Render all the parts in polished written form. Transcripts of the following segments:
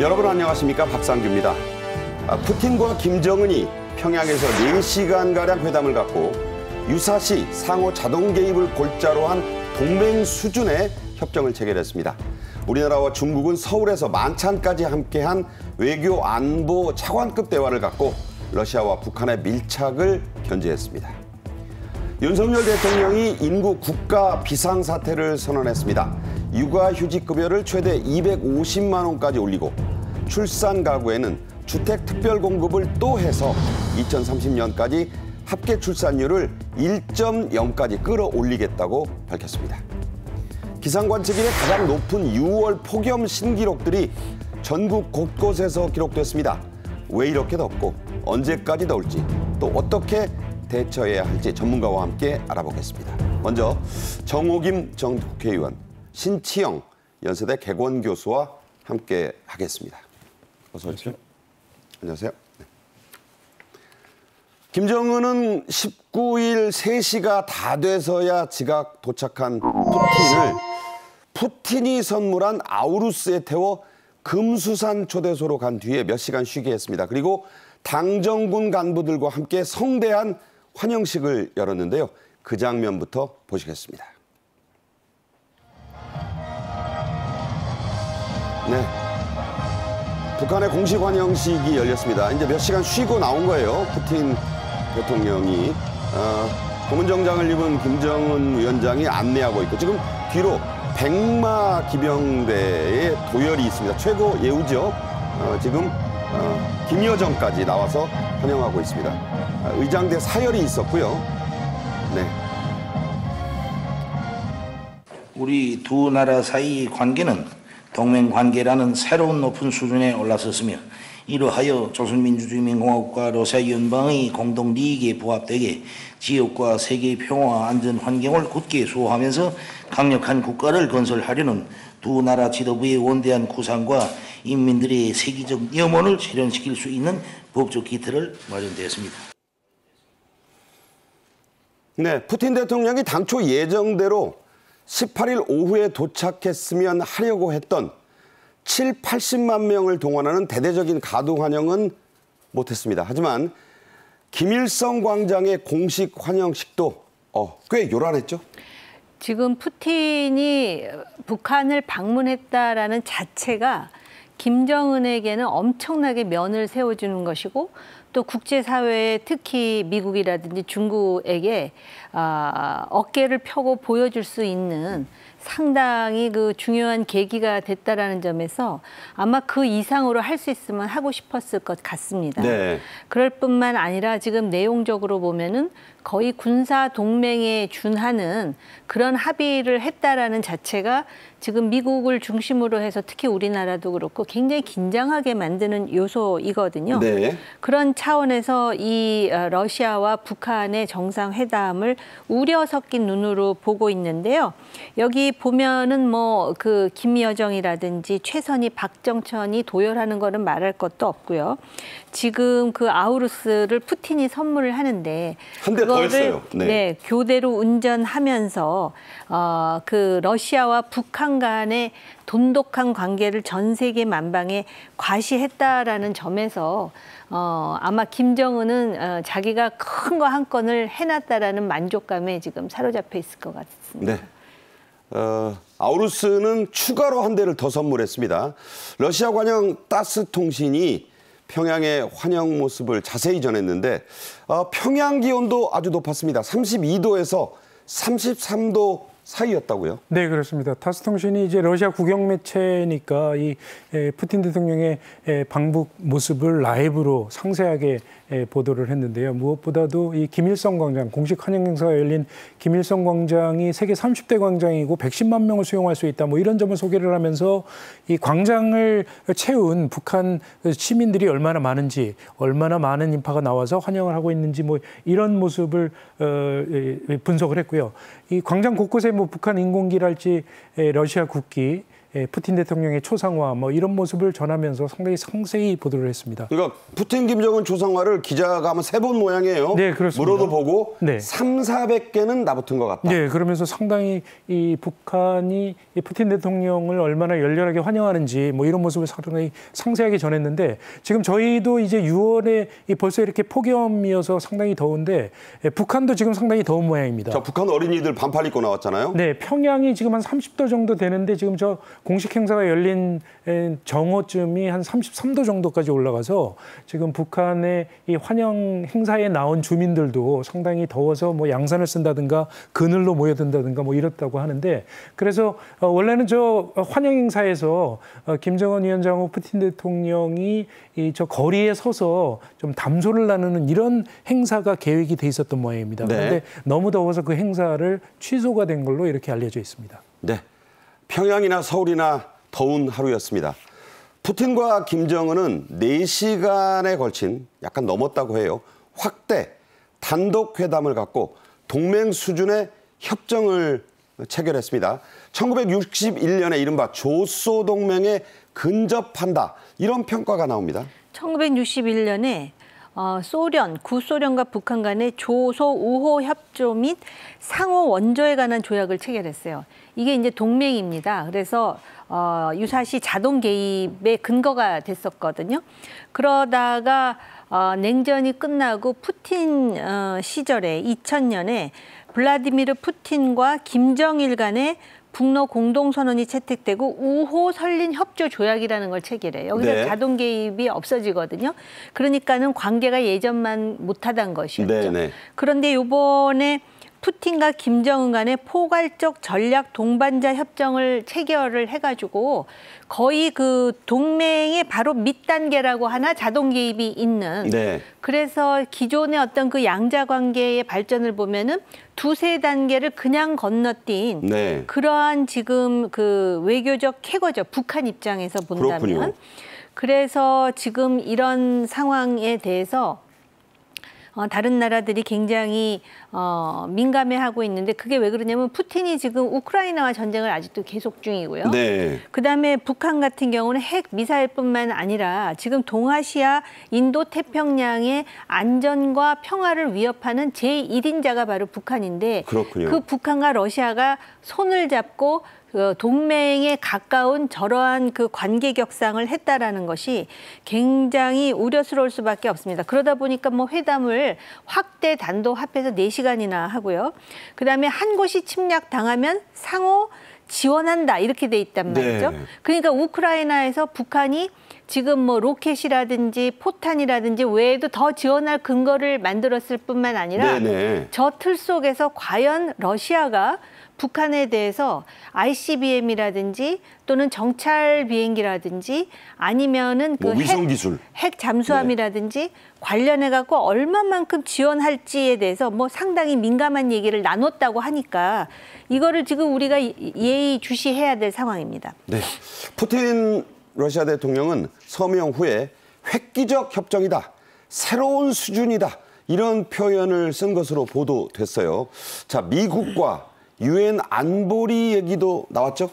여러분 안녕하십니까, 박상규입니다. 푸틴과 김정은이 평양에서 4시간가량 회담을 갖고 유사시 상호 자동 개입을 골자로 한 동맹 수준의 협정을 체결했습니다. 우리나라와 중국은 서울에서 만찬까지 함께한 외교 안보 차관급 대화를 갖고 러시아와 북한의 밀착을 견제했습니다. 윤석열 대통령이 인구 국가 비상사태를 선언했습니다. 육아휴직급여를 최대 250만 원까지 올리고 출산 가구에는 주택특별공급을 또 해서 2030년까지 합계 출산율을 1.0까지 끌어올리겠다고 밝혔습니다. 기상관측인의 가장 높은 6월 폭염 신기록들이 전국 곳곳에서 기록됐습니다. 왜 이렇게 덥고 언제까지 더울지 또 어떻게 대처해야 할지 전문가와 함께 알아보겠습니다. 먼저 정호김 전 국회의원, 신치영 연세대 객원교수와 함께 하겠습니다. 어서 오십시오. 안녕하세요. 네. 김정은은 19일 3시가 다 돼서야 지각 도착한 푸틴이 선물한 아우루스에 태워 금수산 초대소로 간 뒤에 몇 시간 쉬게 했습니다. 그리고 당정군 간부들과 함께 성대한 환영식을 열었는데요. 그 장면부터 보시겠습니다. 네, 북한의 공식 환영식이 열렸습니다. 이제 몇 시간 쉬고 나온 거예요. 푸틴 대통령이 고문정장을 입은 김정은 위원장이 안내하고 있고 지금 뒤로 백마 기병대의 도열이 있습니다. 최고 예우죠. 지금 김여정까지 나와서 환영하고 있습니다. 의장대 사열이 있었고요. 네. 우리 두 나라 사이 관계는 동맹 관계라는 새로운 높은 수준에 올라섰으며 이러하여 조선민주주의인민공화국과 러시아 연방의 공동利益에 부합되게 지역과 세계의 평화와 안전 환경을 굳게 수호하면서 강력한 국가를 건설하려는 두 나라 지도부의 원대한 구상과 인민들의 세계적 염원을 실현시킬 수 있는 법적 기틀을 마련되었습니다. 네, 푸틴 대통령이 당초 예정대로 18일 오후에 도착했으면 하려고 했던 80만 명을 동원하는 대대적인 가도 환영은 못했습니다. 하지만 김일성 광장의 공식 환영식도 꽤 요란했죠? 지금 푸틴이 북한을 방문했다라는 자체가 김정은에게는 엄청나게 면을 세워주는 것이고 또 국제사회에 특히 미국이라든지 중국에게 어깨를 펴고 보여줄 수 있는 상당히 그 중요한 계기가 됐다라는 점에서 아마 그 이상으로 할 수 있으면 하고 싶었을 것 같습니다. 네. 그럴 뿐만 아니라 지금 내용적으로 보면은 거의 군사 동맹에 준하는 그런 합의를 했다라는 자체가 지금 미국을 중심으로 해서 특히 우리나라도 그렇고 굉장히 긴장하게 만드는 요소이거든요. 네. 그런 차원에서 이 러시아와 북한의 정상회담을 우려 섞인 눈으로 보고 있는데요. 여기 보면은 뭐 그 김여정이라든지 최선희, 박정천이 도열하는 거는 말할 것도 없고요. 지금 그 아우루스를 푸틴이 선물을 하는데 한 대 더 했어요. 네, 교대로 운전하면서 그 러시아와 북한 간의 돈독한 관계를 전 세계 만방에 과시했다라는 점에서 아마 김정은은 자기가 큰 거 한 건을 해놨다라는 만족감에 지금 사로잡혀 있을 것 같습니다. 네. 아우루스는 추가로 한 대를 더 선물했습니다. 러시아 관영 따스통신이 평양의 환영 모습을 자세히 전했는데 평양 기온도 아주 높았습니다. 32도에서 33도 사이였다고요? 네, 그렇습니다. 타스통신이 이제 러시아 국영 매체니까 이 푸틴 대통령의 방북 모습을 라이브로 상세하게 보도를 했는데요. 무엇보다도 이 김일성 광장, 공식 환영 행사가 열린 김일성 광장이 세계 30대 광장이고 110만 명을 수용할 수 있다. 뭐 이런 점을 소개를 하면서 이 광장을 채운 북한 시민들이 얼마나 많은지, 얼마나 많은 인파가 나와서 환영을 하고 있는지 뭐 이런 모습을 분석을 했고요. 이 광장 곳곳에 뭐 북한 인공기랄지 러시아 국기 푸틴 대통령의 초상화 뭐 이런 모습을 전하면서 상당히 상세히 보도를 했습니다. 그러니까 푸틴 김정은 초상화를 기자가 아마 3본 모양이에요. 네, 그렇습니다. 물어도 보고 네. 300~400개는 나붙은 것 같다. 네, 그러면서 상당히 이 북한이 이 푸틴 대통령을 얼마나 열렬하게 환영하는지 뭐 이런 모습을 상당히 상세하게 전했는데 지금 저희도 이제 6월에 벌써 이렇게 폭염이어서 상당히 더운데 북한도 지금 상당히 더운 모양입니다. 저 북한 어린이들 반팔 입고 나왔잖아요. 네, 평양이 지금 한 30도 정도 되는데 지금 저 공식 행사가 열린 정오쯤이 한 33도 정도까지 올라가서 지금 북한의 이 환영 행사에 나온 주민들도 상당히 더워서 뭐 양산을 쓴다든가 그늘로 모여든다든가 뭐 이렇다고 하는데 그래서 원래는 저 환영 행사에서 김정은 위원장하고 푸틴 대통령이 이 저 거리에 서서 좀 담소를 나누는 이런 행사가 계획이 돼 있었던 모양입니다. 네. 그런데 너무 더워서 그 행사를 취소가 된 걸로 이렇게 알려져 있습니다. 네, 평양이나 서울이나 더운 하루였습니다. 푸틴과 김정은은 4시간에 걸친 약간 넘었다고 해요. 확대 단독 회담을 갖고 동맹 수준의 협정을 체결했습니다. 1961년에 이른바 조소 동맹에 근접한다. 이런 평가가 나옵니다. 1961년에 구소련과 북한 간의 조소 우호 협조 및 상호 원조에 관한 조약을 체결했어요. 이게 이제 동맹입니다. 그래서 유사시 자동 개입의 근거가 됐었거든요. 그러다가 냉전이 끝나고 푸틴 시절에 2000년에 블라디미르 푸틴과 김정일 간의 북러 공동선언이 채택되고 우호 설린 협조 조약이라는 걸 체결해요. 여기서 네. 자동 개입이 없어지거든요. 그러니까는 관계가 예전만 못하다는 것이었죠. 네, 네. 그런데 이번에 푸틴과 김정은 간의 포괄적 전략 동반자 협정을 체결을 해가지고 거의 그 동맹의 바로 밑단계라고 하나 자동 개입이 있는. 네. 그래서 기존의 어떤 그 양자 관계의 발전을 보면은 2~3단계를 그냥 건너뛴 네. 그러한 지금 그 외교적 쾌거죠. 북한 입장에서 본다면. 그렇군요. 그래서 지금 이런 상황에 대해서 다른 나라들이 굉장히 민감해하고 있는데 그게 왜 그러냐면 푸틴이 지금 우크라이나와 전쟁을 아직도 계속 중이고요. 네. 그다음에 북한 같은 경우는 핵 미사일뿐만 아니라 지금 동아시아 인도 태평양의 안전과 평화를 위협하는 제1인자가 바로 북한인데 그렇군요. 그 북한과 러시아가 손을 잡고 그 동맹에 가까운 저러한 그 관계 격상을 했다라는 것이 굉장히 우려스러울 수밖에 없습니다. 그러다 보니까 뭐 회담을 확대 단독 합해서 4시간이나 하고요. 그다음에 한 곳이 침략 당하면 상호 지원한다 이렇게 돼 있단 말이죠. 네. 그러니까 우크라이나에서 북한이 지금 뭐 로켓이라든지 포탄이라든지 외에도 더 지원할 근거를 만들었을 뿐만 아니라 네네. 저 틀 속에서 과연 러시아가 북한에 대해서 ICBM이라든지 또는 정찰 비행기라든지 아니면은 그 뭐 위성 기술. 핵 잠수함이라든지 관련해 갖고 얼마만큼 지원할지에 대해서 뭐 상당히 민감한 얘기를 나눴다고 하니까 이거를 지금 우리가 예의주시해야 될 상황입니다. 네. 푸틴 러시아 대통령은 서명 후에 획기적 협정이다. 새로운 수준이다. 이런 표현을 쓴 것으로 보도됐어요. 자, 미국과 유엔 안보리 얘기도 나왔죠?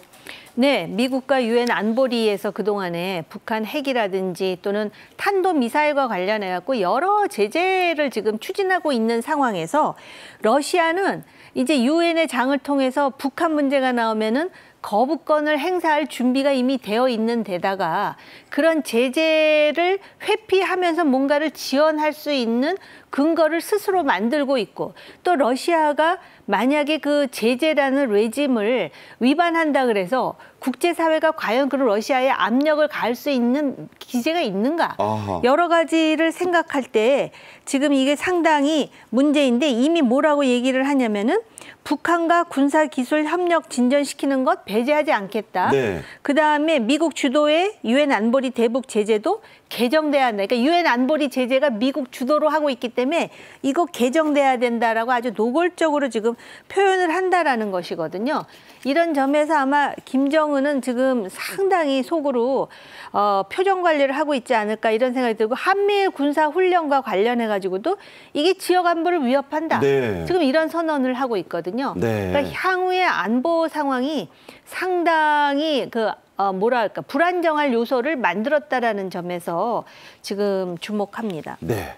네, 미국과 유엔 안보리에서 그동안에 북한 핵이라든지 또는 탄도미사일과 관련해 갖고 여러 제재를 지금 추진하고 있는 상황에서 러시아는 이제 유엔의 장을 통해서 북한 문제가 나오면은 거부권을 행사할 준비가 이미 되어 있는 데다가 그런 제재를 회피하면서 뭔가를 지원할 수 있는 근거를 스스로 만들고 있고 또 러시아가 만약에 그 제재라는 레짐을 위반한다 그래서 국제사회가 과연 그런 러시아에 압력을 가할 수 있는 기제가 있는가? 아하. 여러 가지를 생각할 때 지금 이게 상당히 문제인데 이미 뭐라고 얘기를 하냐면은 북한과 군사기술 협력 진전시키는 것 배제하지 않겠다. 네. 그다음에 미국 주도의 유엔 안보리 대북 제재도 개정돼야 한다. 그러니까 유엔 안보리 제재가 미국 주도로 하고 있기 때문에 이거 개정돼야 된다라고 아주 노골적으로 지금 표현을 한다라는 것이거든요. 이런 점에서 아마 김정은은 지금 상당히 속으로 표정 관리를 하고 있지 않을까 이런 생각이 들고 한미일 군사 훈련과 관련해 가지고도 이게 지역 안보를 위협한다. 네. 지금 이런 선언을 하고 있거든요. 네. 그러니까 향후의 안보 상황이 상당히 그 뭐랄까 불안정할 요소를 만들었다라는 점에서 지금 주목합니다. 네,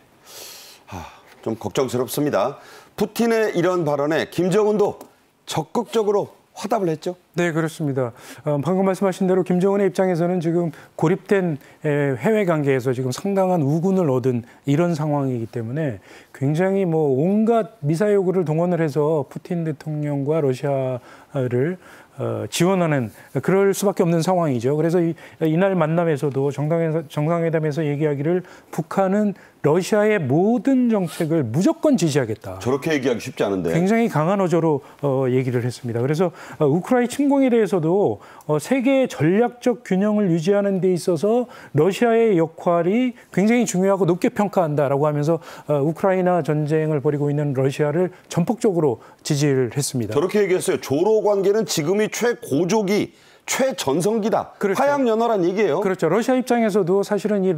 좀 걱정스럽습니다. 푸틴의 이런 발언에 김정은도 적극적으로 화답을 했죠? 네, 그렇습니다. 방금 말씀하신 대로 김정은의 입장에서는 지금 고립된 해외 관계에서 지금 상당한 우군을 얻은 이런 상황이기 때문에 굉장히 온갖 미사 여구를 동원을 해서 푸틴 대통령과 러시아를 지원하는 그럴 수밖에 없는 상황이죠. 그래서 이날 만남에서도 정상회담에서 얘기하기를 북한은 러시아의 모든 정책을 무조건 지지하겠다. 저렇게 얘기하기 쉽지 않은데. 굉장히 강한 어조로 얘기를 했습니다. 그래서 우크라이나 침공에 대해서도 세계의 전략적 균형을 유지하는 데 있어서 러시아의 역할이 굉장히 중요하고 높게 평가한다라고 하면서 우크라이나 전쟁을 벌이고 있는 러시아를 전폭적으로 지지를 했습니다. 저렇게 얘기했어요. 조로 관계는 지금이 최고조기, 최전성기다. 그렇죠. 화양연화란 얘기예요. 그렇죠. 러시아 입장에서도 사실은 이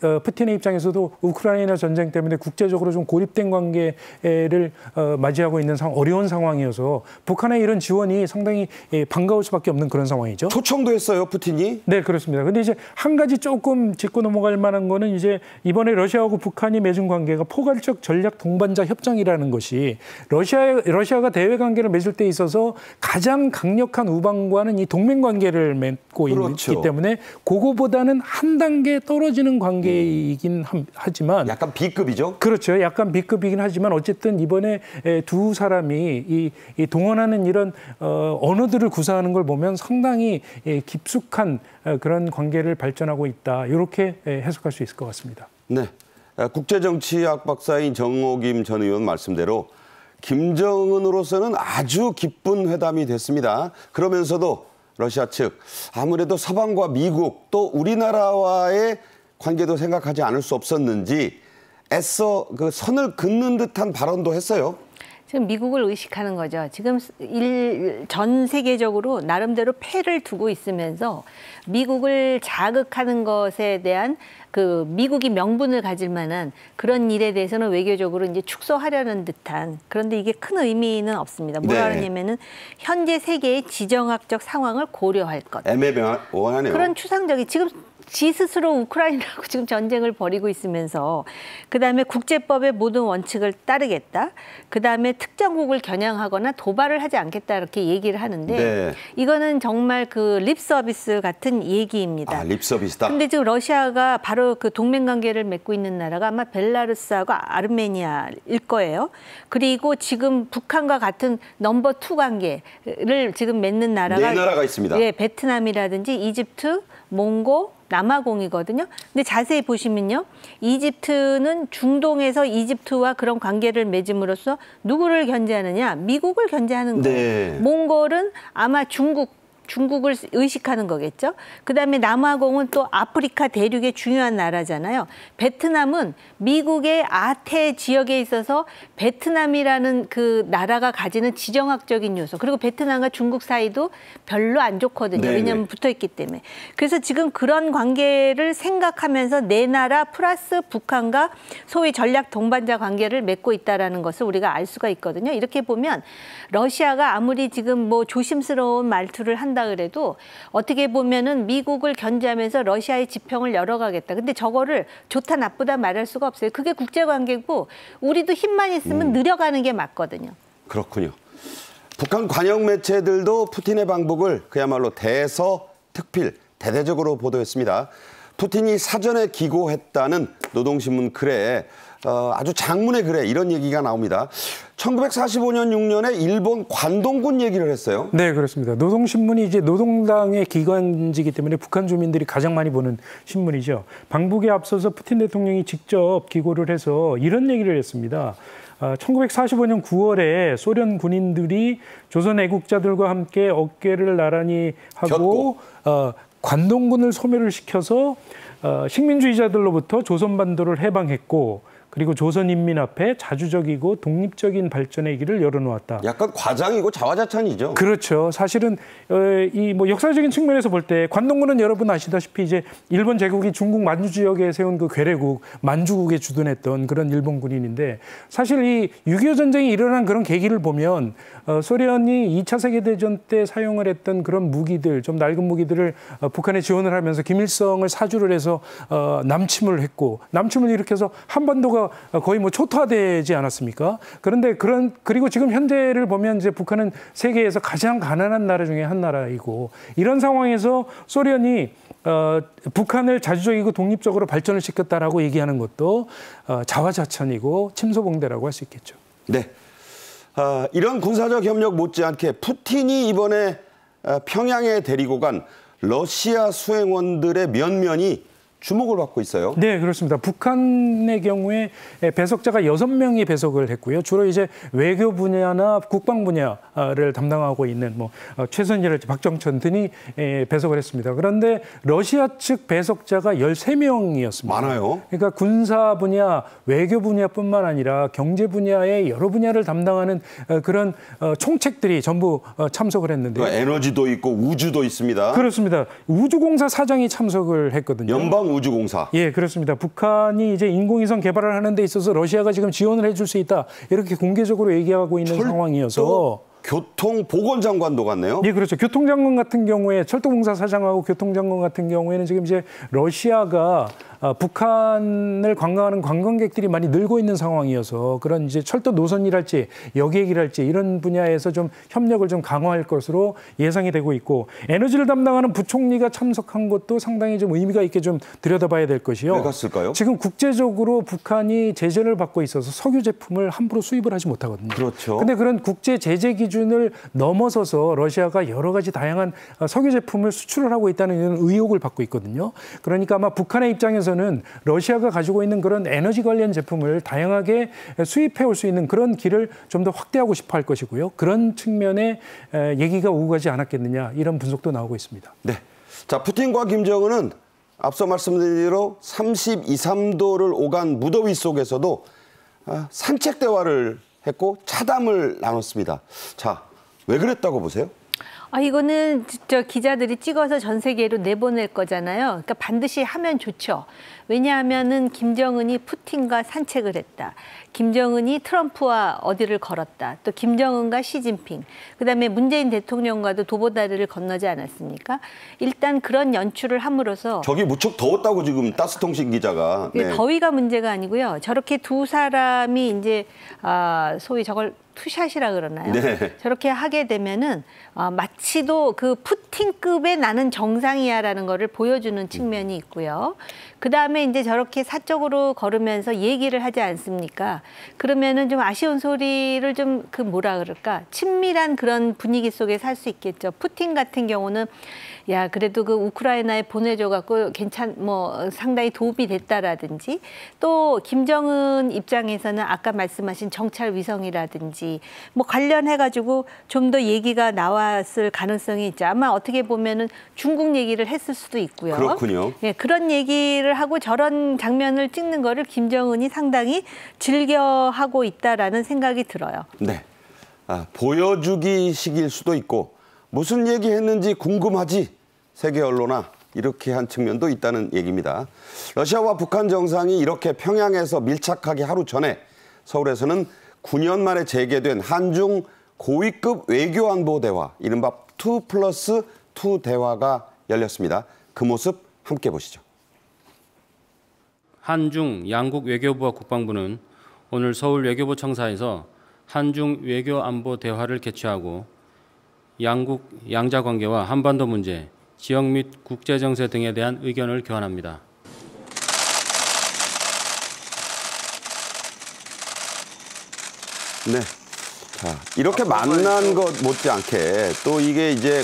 푸틴의 입장에서도 우크라이나 전쟁 때문에 국제적으로 좀 고립된 관계를 맞이하고 있는 어려운 상황이어서 북한의 이런 지원이 상당히 반가울 수밖에 없는 그런 상황이죠. 초청도 했어요, 푸틴이. 네, 그렇습니다. 근데 이제 한 가지 조금 짚고 넘어갈 만한 거는 이제 이번에 러시아하고 북한이 맺은 관계가 포괄적 전략 동반자 협정이라는 것이 러시아가 대외 관계를 맺을 때 있어서 가장 강력한 우방과는 이 동맹 관계를 맺고 그렇죠. 있기 때문에 그거보다는 한 단계 떨어지는 관계이긴 하지만 약간 B급이죠? 그렇죠. 약간 B급이긴 하지만 어쨌든 이번에 두 사람이 이 동원하는 이런 언어들을 구사하는 걸 보면 상당히 깊숙한 그런 관계를 발전하고 있다. 이렇게 해석할 수 있을 것 같습니다. 네, 국제정치학 박사인 정옥임 전 의원 말씀대로 김정은으로서는 아주 기쁜 회담이 됐습니다. 그러면서도 러시아 측 아무래도 서방과 미국 또 우리나라와의 관계도 생각하지 않을 수 없었는지 애써 그 선을 긋는 듯한 발언도 했어요. 지금 미국을 의식하는 거죠. 지금 전 세계적으로 나름대로 패를 두고 있으면서 미국을 자극하는 것에 대한 그 미국이 명분을 가질 만한 그런 일에 대해서는 외교적으로 이제 축소하려는 듯한, 그런데 이게 큰 의미는 없습니다. 뭐라 그러냐면은 현재 세계의 지정학적 상황을 고려할 것. 애매모호하네요. 그런 추상적인 지금 지 스스로 우크라이나하고 지금 전쟁을 벌이고 있으면서 그다음에 국제법의 모든 원칙을 따르겠다. 그다음에 특정국을 겨냥하거나 도발을 하지 않겠다 이렇게 얘기를 하는데 이거는 정말 그 립 서비스 같은 얘기입니다. 립 서비스다. 근데 지금 러시아가 바로 그 동맹 관계를 맺고 있는 나라가 아마 벨라루스하고 아르메니아일 거예요. 그리고 지금 북한과 같은 넘버 2 관계를 지금 맺는 나라가 4나라가 있습니다. 예, 베트남이라든지 이집트, 몽고, 남아공이거든요. 근데 자세히 보시면요. 이집트는 중동에서 이집트와 그런 관계를 맺음으로써 누구를 견제하느냐? 미국을 견제하는 거예요. 몽골은 아마 중국을 의식하는 거겠죠. 그다음에 남아공은 또 아프리카 대륙의 중요한 나라잖아요. 베트남은 미국의 아태 지역에 있어서 베트남이라는 그 나라가 가지는 지정학적인 요소, 그리고 베트남과 중국 사이도 별로 안 좋거든요. 왜냐하면 붙어있기 때문에. 그래서 지금 그런 관계를 생각하면서 네 나라 플러스 북한과 소위 전략 동반자 관계를 맺고 있다는 것을 우리가 알 수가 있거든요. 이렇게 보면 러시아가 아무리 지금 뭐 조심스러운 말투를 한다 그래도 어떻게 보면은 미국을 견제하면서 러시아의 지평을 열어가겠다. 근데 저거를 좋다 나쁘다 말할 수가 없어요. 그게 국제관계고 우리도 힘만 있으면 느려가는 게 맞거든요. 그렇군요. 북한 관영 매체들도 푸틴의 방북을 그야말로 대서특필, 대대적으로 보도했습니다. 푸틴이 사전에 기고했다는 노동신문 글에 아주 장문의 글에 이런 얘기가 나옵니다. 1945년 6년에 일본 관동군 얘기를 했어요. 네, 그렇습니다. 노동신문이 이제 노동당의 기관지이기 때문에 북한 주민들이 가장 많이 보는 신문이죠. 방북에 앞서서 푸틴 대통령이 직접 기고를 해서 이런 얘기를 했습니다. 1945년 9월에 소련 군인들이 조선 애국자들과 함께 어깨를 나란히 하고 관동군을 소멸을 시켜서 식민주의자들로부터 조선반도를 해방했고, 그리고 조선인민 앞에 자주적이고 독립적인 발전의 길을 열어놓았다. 약간 과장이고 자화자찬이죠. 그렇죠. 사실은 이 뭐 역사적인 측면에서 볼 때 관동군은 여러분 아시다시피 이제 일본 제국이 중국 만주 지역에 세운 그 괴뢰국 만주국에 주둔했던 그런 일본 군인인데 사실 이 6.25 전쟁이 일어난 그런 계기를 보면 소련이 2차 세계대전 때 사용을 했던 그런 무기들, 좀 낡은 무기들을 북한에 지원을 하면서 김일성을 사주를 해서 남침을 했고 남침을 일으켜서 한반도가 거의 뭐 초토화되지 않았습니까? 그런데 그리고 지금 현재를 보면 이제 북한은 세계에서 가장 가난한 나라 중에 한 나라이고 이런 상황에서 소련이 북한을 자주적이고 독립적으로 발전을 시켰다라고 얘기하는 것도 자화자찬이고 침소봉대라고 할 수 있겠죠. 네. 이런 군사적 협력 못지않게 푸틴이 이번에 평양에 데리고 간 러시아 수행원들의 면면이 주목을 받고 있어요. 네, 그렇습니다. 북한의 경우에 배석자가 6명이 배석을 했고요. 주로 이제 외교 분야나 국방 분야를 담당하고 있는 뭐 최선희랄지 박정천 등이 배석을 했습니다. 그런데 러시아 측 배석자가 13명이었습니다. 많아요. 그러니까 군사 분야, 외교 분야뿐만 아니라 경제 분야의 여러 분야를 담당하는 그런 총책들이 전부 참석을 했는데요. 에너지도 있고 우주도 있습니다. 그렇습니다. 우주공사 사장이 참석을 했거든요. 연방우주공사. 예, 그렇습니다. 북한이 이제 인공위성 개발을 하는 데 있어서 러시아가 지금 지원을 해줄 수 있다. 이렇게 공개적으로 얘기하고 있는 상황이어서. 교통보건장관도 갔네요. 예, 그렇죠. 교통장관 같은 경우에 철도공사 사장하고 교통장관 같은 경우에는 지금 이제 러시아가 북한을 관광하는 관광객들이 많이 늘고 있는 상황이어서 그런 이제 철도 노선이랄지 여객이랄지 이런 분야에서 좀 협력을 좀 강화할 것으로 예상이 되고 있고 에너지를 담당하는 부총리가 참석한 것도 상당히 좀 의미가 있게 좀 들여다봐야 될 것이요. 왜 갔을까요? 지금 국제적으로 북한이 제재를 받고 있어서 석유 제품을 함부로 수입을 하지 못하거든요. 그렇죠. 근데 그런 국제 제재 기준을 넘어서서 러시아가 여러 가지 다양한 석유 제품을 수출을 하고 있다는 이런 의혹을 받고 있거든요. 그러니까 아마 북한의 입장에서는 러시아가 가지고 있는 그런 에너지 관련 제품을 다양하게 수입해 올 수 있는 그런 길을 좀 더 확대하고 싶어 할 것이고요. 그런 측면에 얘기가 오고 가지 않았겠느냐 이런 분석도 나오고 있습니다. 네. 자, 푸틴과 김정은은 앞서 말씀드린 대로 32, 3도를 오간 무더위 속에서도 산책 대화를 했고 차담을 나눴습니다. 자, 왜 그랬다고 보세요? 이거는 저 기자들이 찍어서 전 세계로 내보낼 거잖아요. 그러니까 반드시 하면 좋죠. 왜냐하면은 김정은이 푸틴과 산책을 했다. 김정은이 트럼프와 어디를 걸었다. 또 김정은과 시진핑. 그다음에 문재인 대통령과도 도보다리를 건너지 않았습니까? 일단 그런 연출을 함으로써 저기 무척 더웠다고 지금 따스통신 기자가. 네. 더위가 문제가 아니고요. 저렇게 두 사람이 이제 소위 저걸 투샷이라 그러나요? 네. 저렇게 하게 되면은 마치도 그 푸틴급의 나는 정상이야라는 거를 보여주는 측면이 있고요. 그 다음에 이제 저렇게 사적으로 걸으면서 얘기를 하지 않습니까? 그러면은 좀 아쉬운 소리를 좀 그 뭐라 그럴까? 친밀한 그런 분위기 속에 살 수 있겠죠. 푸틴 같은 경우는 야, 그래도 그 우크라이나에 보내줘갖고 상당히 도움이 됐다라든지 또 김정은 입장에서는 아까 말씀하신 정찰 위성이라든지 뭐 관련해가지고 좀 더 얘기가 나왔을 가능성이 있죠. 아마 어떻게 보면은 중국 얘기를 했을 수도 있고요. 그렇군요. 예, 그런 얘기를 하고 저런 장면을 찍는 거를 김정은이 상당히 즐겨하고 있다라는 생각이 들어요. 네. 보여주기식일 수도 있고 무슨 얘기했는지 궁금하지 세계 언론아 이렇게 한 측면도 있다는 얘기입니다. 러시아와 북한 정상이 이렇게 평양에서 밀착하기 하루 전에 서울에서는 9년 만에 재개된 한중 고위급 외교안보 대화, 이른바 2+2 대화가 열렸습니다. 그 모습 함께 보시죠. 한중 양국 외교부와 국방부는 오늘 서울 외교부 청사에서 한중 외교안보 대화를 개최하고 양국 양자 관계와 한반도 문제, 지역 및 국제 정세 등에 대한 의견을 교환합니다. 네. 자, 이렇게 만난 것 못지않게 또 이게 이제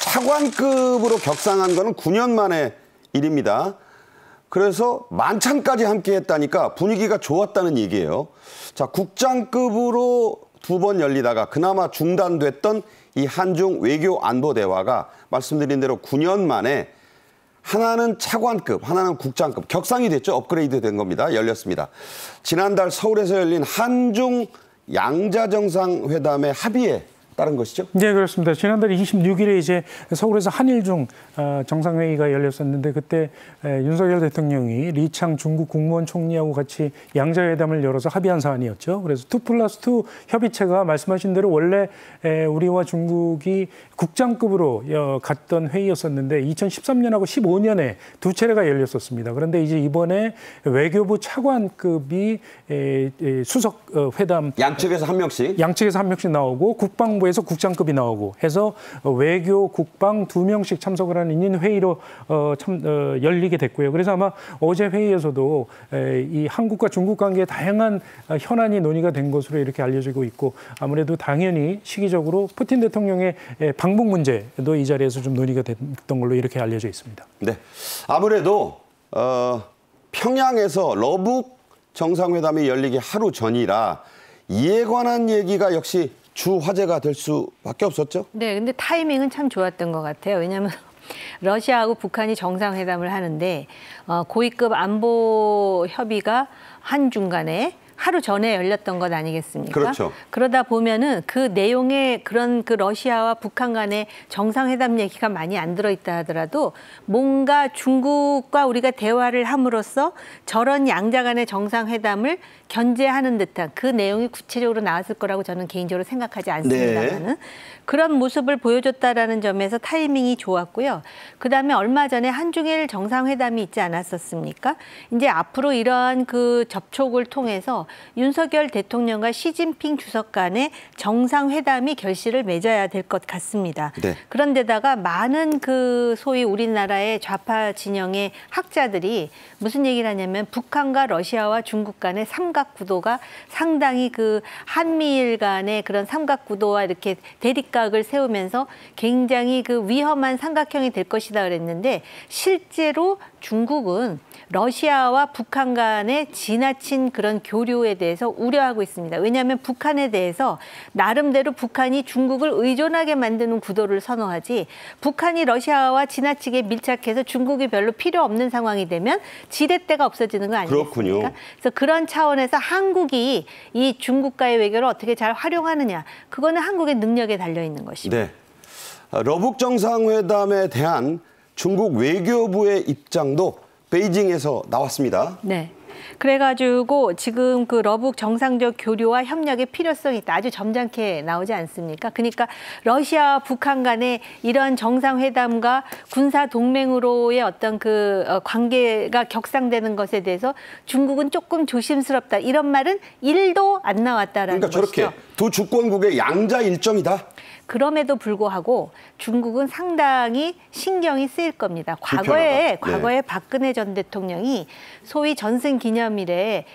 차관급으로 격상한 거는 9년 만의 일입니다. 그래서 만찬까지 함께 했다니까 분위기가 좋았다는 얘기예요. 자, 국장급으로 2번 열리다가 그나마 중단됐던 이 한중 외교 안보 대화가 말씀드린 대로 9년 만에 하나는 차관급, 하나는 국장급. 격상이 됐죠. 업그레이드 된 겁니다. 열렸습니다. 지난달 서울에서 열린 한중 양자정상회담의 합의에 따른 것이죠? 네, 그렇습니다. 지난달 26일에 이제 서울에서 한일중 정상회의가 열렸었는데 그때 윤석열 대통령이 리창 중국 국무원 총리하고 같이 양자회담을 열어서 합의한 사안이었죠. 그래서 2+2 협의체가 말씀하신 대로 원래 우리와 중국이 국장급으로 갔던 회의였었는데 2013년하고 15년에 두 차례가 열렸었습니다. 그런데 이제 이번에 외교부 차관급이 수석 회담 양측에서 한 명씩 나오고 국방부에서 국장급이 나오고 해서 외교, 국방 2명씩 참석을 하는 있는 회의로 열리게 됐고요. 그래서 아마 어제 회의에서도 이 한국과 중국 관계에 다양한 현안이 논의가 된 것으로 이렇게 알려지고 있고 아무래도 당연히 시기적으로 푸틴 대통령의 방북 문제도 이 자리에서 좀 논의가 됐던 걸로 이렇게 알려져 있습니다. 네, 아무래도 평양에서 러북 정상회담이 열리기 하루 전이라 이에 관한 얘기가 역시 주 화제가 될 수밖에 없었죠? 네, 근데 타이밍은 참 좋았던 것 같아요. 왜냐하면 러시아하고 북한이 정상회담을 하는데 고위급 안보 협의가 한중간에 하루 전에 열렸던 것 아니겠습니까? 그렇죠. 그러다 보면은 그 내용에 그런 그 러시아와 북한 간의 정상회담 얘기가 많이 안 들어있다 하더라도 뭔가 중국과 우리가 대화를 함으로써 저런 양자 간의 정상회담을 견제하는 듯한 그 내용이 구체적으로 나왔을 거라고 저는 개인적으로 생각하지 않습니다만은 네. 그런 모습을 보여줬다라는 점에서 타이밍이 좋았고요. 그다음에 얼마 전에 한중일 정상회담이 있지 않았었습니까? 이제 앞으로 이러한 그 접촉을 통해서 윤석열 대통령과 시진핑 주석 간의 정상회담이 결실을 맺어야 될 것 같습니다. 네. 그런데다가 많은 그 소위 우리나라의 좌파 진영의 학자들이 무슨 얘기를 하냐면 북한과 러시아와 중국 간의 삼각구도가 상당히 그 한미일 간의 그런 삼각구도와 이렇게 대립각을 세우면서 굉장히 그 위험한 삼각형이 될 것이다 그랬는데 실제로 중국은 러시아와 북한 간의 지나친 그런 교류에 대해서 우려하고 있습니다. 왜냐하면 북한에 대해서 나름대로 북한이 중국을 의존하게 만드는 구도를 선호하지 북한이 러시아와 지나치게 밀착해서 중국이 별로 필요 없는 상황이 되면 지렛대가 없어지는 거 아니겠습니까? 그렇군요. 그래서 그런 차원에서 한국이 이 중국과의 외교를 어떻게 잘 활용하느냐 그거는 한국의 능력에 달려 있는 것입니다. 네. 러북 정상회담에 대한 중국 외교부의 입장도 베이징에서 나왔습니다. 네. 그래가지고 지금 그 러북 정상적 교류와 협력의 필요성이 있다. 아주 점잖게 나오지 않습니까? 그러니까 러시아와 북한 간의 이런 정상회담과 군사 동맹으로의 어떤 그 관계가 격상되는 것에 대해서 중국은 조금 조심스럽다. 이런 말은 1도 안 나왔다라는 그러니까 것이죠. 저렇게 두 주권국의 양자 일정이다. 그럼에도 불구하고 중국은 상당히 신경이 쓰일 겁니다. 과거에 박근혜 전 대통령이 소위 전승기념일에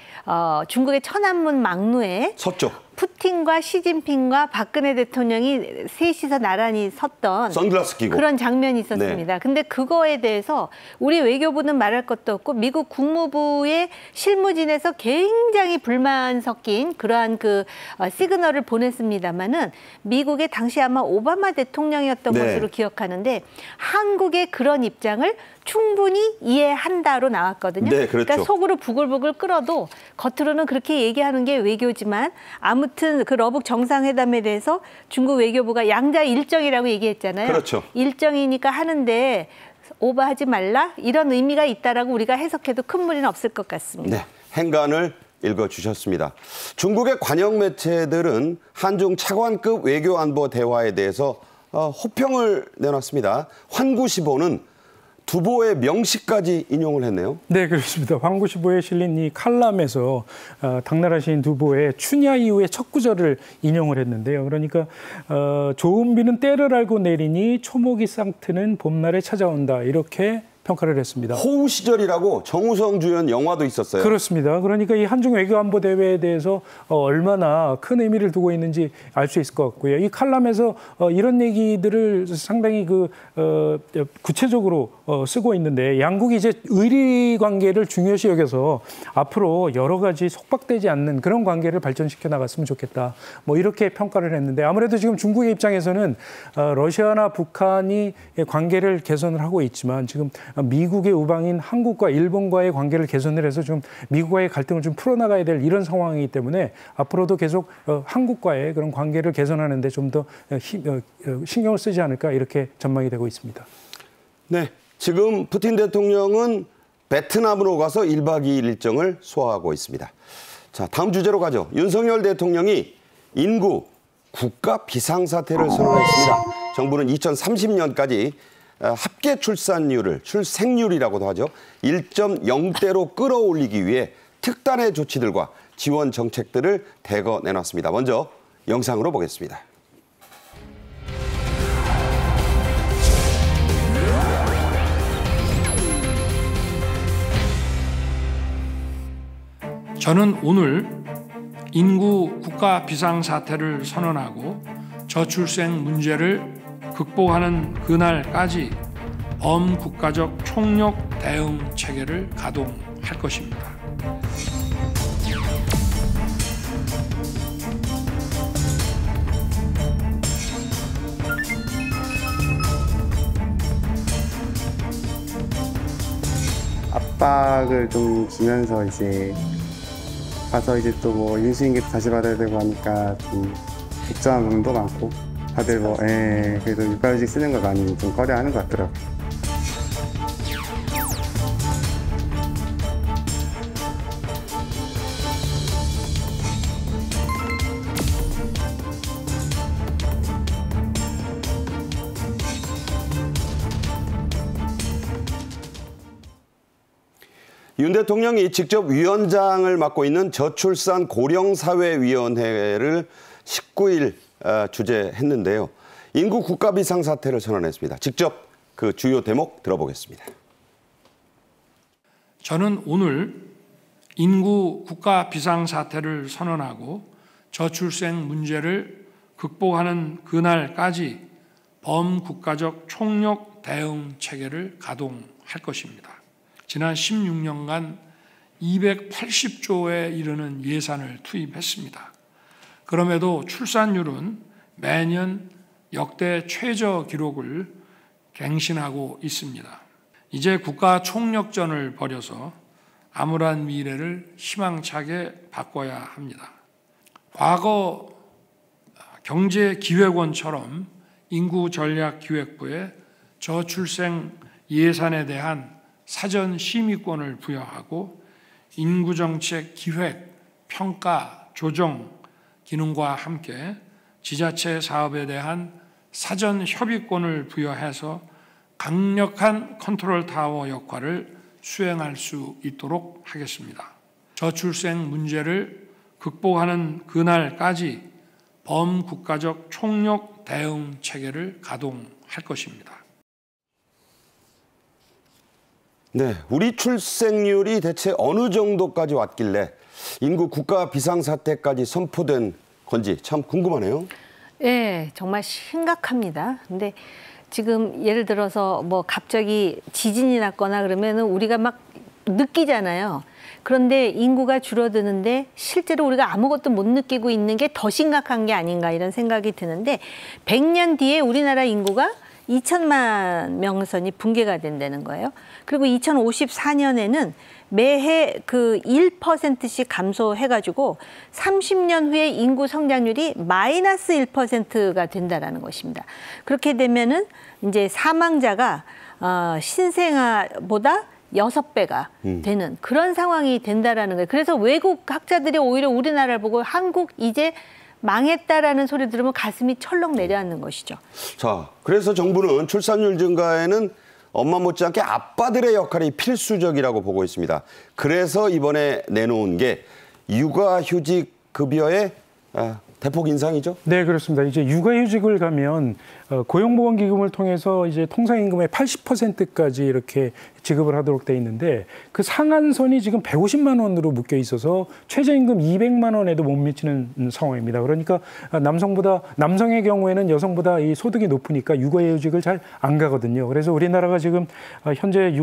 중국의 천안문 막루에 섰죠. 푸틴과 시진핑과 박근혜 대통령이 셋이서 나란히 섰던 선글라스 끼고 그런 장면이 있었습니다. 네. 근데 그거에 대해서 우리 외교부는 말할 것도 없고 미국 국무부의 실무진에서 굉장히 불만 섞인 그러한 그 시그널을 보냈습니다마는 미국의 당시 아마 오바마 대통령이었던 네. 것으로 기억하는데 한국의 그런 입장을 충분히 이해한다로 나왔거든요. 네, 그렇죠. 그러니까 속으로 부글부글 끓어도 겉으로는 그렇게 얘기하는 게 외교지만 아무튼 그 러북 정상회담에 대해서 중국 외교부가 양자 일정이라고 얘기했잖아요. 그렇죠. 일정이니까 하는데 오버하지 말라 이런 의미가 있다라고 우리가 해석해도 큰 무리는 없을 것 같습니다. 네, 행간을 읽어주셨습니다. 중국의 관영 매체들은 한중 차관급 외교안보 대화에 대해서 호평을 내놨습니다. 환구시보는 두보의 명시까지 인용을 했네요. 네, 그렇습니다. 환구시보에 실린 이 칼럼에서 당나라 시인 두보의 춘야 이후의 첫 구절을 인용을 했는데요. 그러니까 좋은 비는 때를 알고 내리니 초목이 쌍트는 봄날에 찾아온다. 이렇게 평가를 했습니다. 호우 시절이라고 정우성 주연 영화도 있었어요. 그렇습니다. 그러니까 이 한중 외교안보 대회에 대해서 얼마나 큰 의미를 두고 있는지 알 수 있을 것 같고요. 이 칼럼에서 이런 얘기들을 상당히 구체적으로 쓰고 있는데 양국이 이제 의리 관계를 중요시 여겨서 앞으로 여러 가지 속박되지 않는 그런 관계를 발전시켜 나갔으면 좋겠다. 뭐 이렇게 평가를 했는데 아무래도 지금 중국의 입장에서는 러시아나 북한이 관계를 개선을 하고 있지만 지금 미국의 우방인 한국과 일본과의 관계를 개선을 해서 좀 미국과의 갈등을 좀 풀어나가야 될 이런 상황이기 때문에 앞으로도 계속 한국과의 그런 관계를 개선하는 데 좀 더 신경을 쓰지 않을까 이렇게 전망이 되고 있습니다. 네, 지금 푸틴 대통령은 베트남으로 가서 1박 2일 일정을 소화하고 있습니다. 자, 다음 주제로 가죠. 윤석열 대통령이 인구 국가 비상사태를 선언했습니다. 정부는 2030년까지 합계 출생률이라고도 하죠. 1.0대로 끌어올리기 위해 특단의 조치들과 지원 정책들을 대거 내놨습니다. 먼저 영상으로 보겠습니다. 저는 오늘 인구 국가 비상사태를 선언하고 저출생 문제를 극복하는 그날까지 범국가적 총력 대응 체계를 가동할 것입니다. 압박을 좀 주면서 이제 가서 이제 또 뭐 인수인계도 다시 받아야 되고 하니까 좀 걱정한 부분도 많고 다들 뭐 그래도 육아휴직 쓰는 걸 많이 좀 꺼려하는 것 같더라고요. 윤 대통령이 직접 위원장을 맡고 있는 저출산 고령사회위원회를 19일 주재했는데요. 인구 국가 비상사태를 선언했습니다. 직접 그 주요 대목 들어보겠습니다. 저는 오늘 인구 국가 비상사태를 선언하고 저출생 문제를 극복하는 그날까지 범국가적 총력 대응 체계를 가동할 것입니다. 지난 16년간 280조에 이르는 예산을 투입했습니다. 그럼에도 출산율은 매년 역대 최저 기록을 갱신하고 있습니다. 이제 국가 총력전을 벌여서 암울한 미래를 희망차게 바꿔야 합니다. 과거 경제기획원처럼 인구전략기획부에 저출생 예산에 대한 사전 심의권을 부여하고 인구정책 기획, 평가, 조정 기능과 함께 지자체 사업에 대한 사전 협의권을 부여해서 강력한 컨트롤 타워 역할을 수행할 수 있도록 하겠습니다. 저출생 문제를 극복하는 그날까지 범국가적 총력 대응 체계를 가동할 것입니다. 네, 우리 출생률이 대체 어느 정도까지 왔길래 인구 국가 비상사태까지 선포된 건지 참 궁금하네요. 네, 정말 심각합니다. 근데 지금 예를 들어서 뭐 갑자기 지진이 났거나 그러면은 우리가 막 느끼잖아요. 그런데 인구가 줄어드는데 실제로 우리가 아무것도 못 느끼고 있는 게 더 심각한 게 아닌가 이런 생각이 드는데 100년 뒤에 우리나라 인구가 2천만 명선이 붕괴가 된다는 거예요. 그리고 2054년에는 매해 그 1%씩 감소해가지고 30년 후에 인구 성장률이 마이너스 1%가 된다라는 것입니다. 그렇게 되면은 이제 사망자가 신생아보다 6배가 되는 그런 상황이 된다라는 거예요. 그래서 외국 학자들이 오히려 우리나라를 보고 한국 이제 망했다라는 소리 들으면 가슴이 철렁 내려앉는 것이죠. 자, 그래서 정부는 출산율 증가에는 엄마 못지않게 아빠들의 역할이 필수적이라고 보고 있습니다. 그래서 이번에 내놓은 게 육아휴직 급여의 대폭 인상이죠? 네, 그렇습니다. 이제 육아휴직을 가면 고용보건기금을 통해서 이제 통상임금의 80%까지 이렇게 지급을 하도록 돼 있는데 그 상한선이 지금 150만 원으로 묶여 있어서 최저임금 200만 원에도 못 미치는 상황입니다. 그러니까 남성의 경우에는 여성보다 이 소득이 높으니까 육아휴직을 잘 안 가거든요. 그래서 우리나라가 지금 현재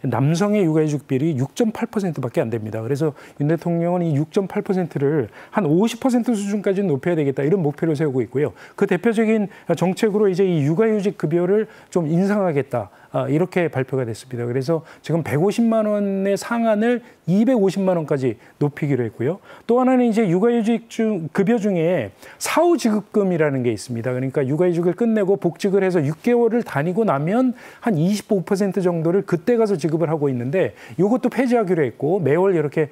남성의 육아휴직 비율이 6.8%밖에 안 됩니다. 그래서 윤 대통령은 이 6.8%를 한 50% 수준까지 높여야 되겠다 이런 목표를 세우고 있고요. 그 대표적인 정책으로 이제 이 육아휴직 급여를 좀 인상하겠다. 이렇게 발표가 됐습니다. 그래서 지금 150만 원의 상한을 250만 원까지 높이기로 했고요. 또 하나는 이제 육아휴직 급여 중에 사후지급금이라는 게 있습니다. 그러니까 육아휴직을 끝내고 복직을 해서 6개월을 다니고 나면 한 25% 정도를 그때 가서 지급을 하고 있는데 이것도 폐지하기로 했고 매월 이렇게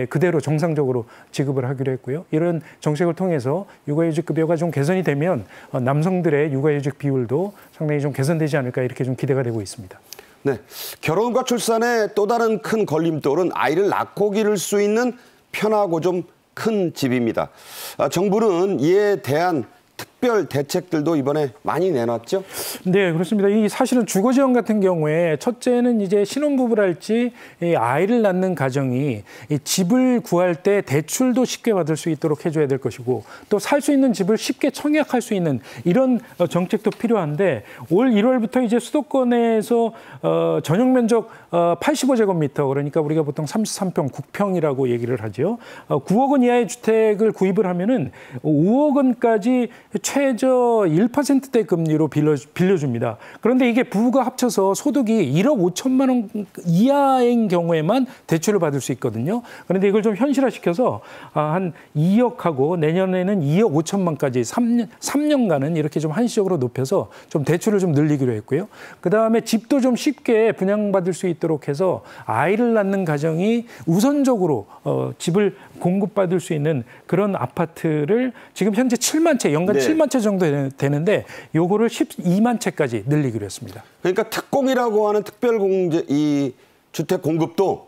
그대로 정상적으로 지급을 하기로 했고요. 이런 정책을 통해서 육아휴직 급여가 좀 개선이 되면 남성들의 육아휴직 비율도 상당히 좀 개선되지 않을까 이렇게 좀 기대가 되고 있습니다. 네, 결혼과 출산의 또 다른 큰 걸림돌은 아이를 낳고 기를 수 있는 편하고 좀 큰 집입니다. 정부는 이에 대한 특별 대책들도 이번에 많이 내놨죠? 네, 그렇습니다. 이 사실은 주거지원 같은 경우에 첫째는 이제 신혼부부랄지 아이를 낳는 가정이 이 집을 구할 때 대출도 쉽게 받을 수 있도록 해줘야 될 것이고 또 살 수 있는 집을 쉽게 청약할 수 있는 이런 정책도 필요한데 올 1월부터 이제 수도권에서 전용 면적 85제곱미터 그러니까 우리가 보통 33평, 9평이라고 얘기를 하죠. 9억 원 이하의 주택을 구입을 하면은 5억 원까지 최저 1%대 금리로 빌려줍니다. 그런데 이게 부부가 합쳐서 소득이 1억 5천만 원 이하인 경우에만 대출을 받을 수 있거든요. 그런데 이걸 좀 현실화시켜서 한 2억하고 내년에는 2억 5천만까지 3년간은 이렇게 좀 한시적으로 높여서 좀 대출을 좀 늘리기로 했고요. 그다음에 집도 좀 쉽게 분양받을 수 있도록 해서 아이를 낳는 가정이 우선적으로 집을 공급받을 수 있는 그런 아파트를 지금 현재 7만 채, 연간 네. 7만 채 정도 되는데 요거를 12만 채까지 늘리기로 했습니다. 그러니까 특공이라고 하는 특별공제 이 주택 공급도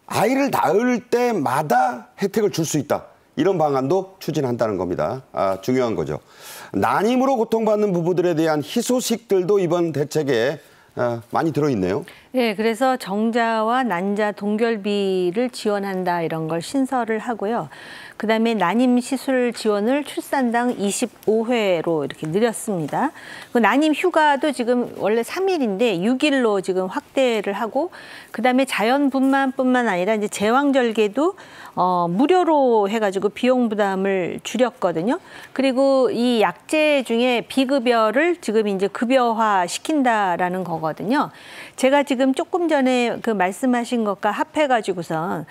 아이를 낳을 때마다 혜택을 줄 수 있다. 이런 방안도 추진한다는 겁니다. 중요한 거죠. 난임으로 고통받는 부부들에 대한 희소식들도 이번 대책에 많이 들어있네요. 네, 그래서 정자와 난자 동결비를 지원한다 이런 걸 신설을 하고요. 그다음에 난임 시술 지원을 출산당 25회로 이렇게 늘렸습니다. 그 난임 휴가도 지금 원래 3일인데 6일로 지금 확대를 하고 그다음에 자연분만뿐만 아니라 이제 제왕절개도 무료로 해가지고 비용 부담을 줄였거든요. 그리고 이 약제 중에 비급여를 지금 이제 급여화 시킨다라는 거거든요. 제가 지금 조금 전에 그 말씀하신 것과 합해가지고선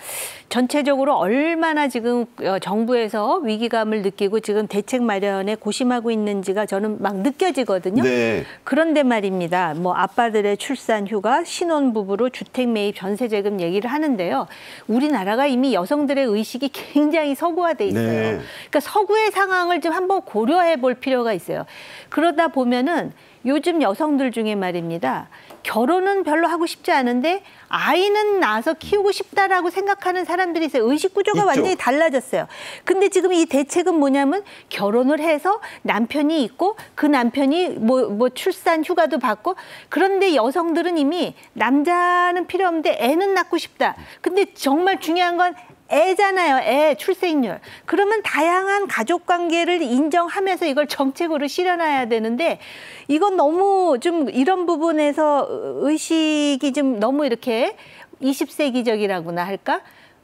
전체적으로 얼마나 지금 정부에서 위기감을 느끼고 지금 대책 마련에 고심하고 있는지가 저는 막 느껴지거든요. 네. 그런데 말입니다. 뭐 아빠들의 출산 휴가, 신혼부부로 주택 매입 전세제금 얘기를 하는데요. 우리나라가 이미 여성들의 의식이 굉장히 서구화돼 있어요. 네. 그러니까 서구의 상황을 좀 한번 고려해 볼 필요가 있어요. 그러다 보면은 요즘 여성들 중에 말입니다. 결혼은 별로 하고 싶지 않은데 아이는 낳아서 키우고 싶다라고 생각하는 사람들이 있어요. 의식 구조가 있죠. 완전히 달라졌어요. 근데 지금 이 대책은 뭐냐면 결혼을 해서 남편이 있고 그 남편이 뭐 출산 휴가도 받고 그런데 여성들은 이미 남자는 필요 없는데 애는 낳고 싶다. 근데 정말 중요한 건 애잖아요. 애 출생률. 그러면 다양한 가족 관계를 인정하면서 이걸 정책으로 실현해야 되는데 이건 너무 좀 이런 부분에서 의식이 좀 너무 이렇게 20세기적이라고나 할까?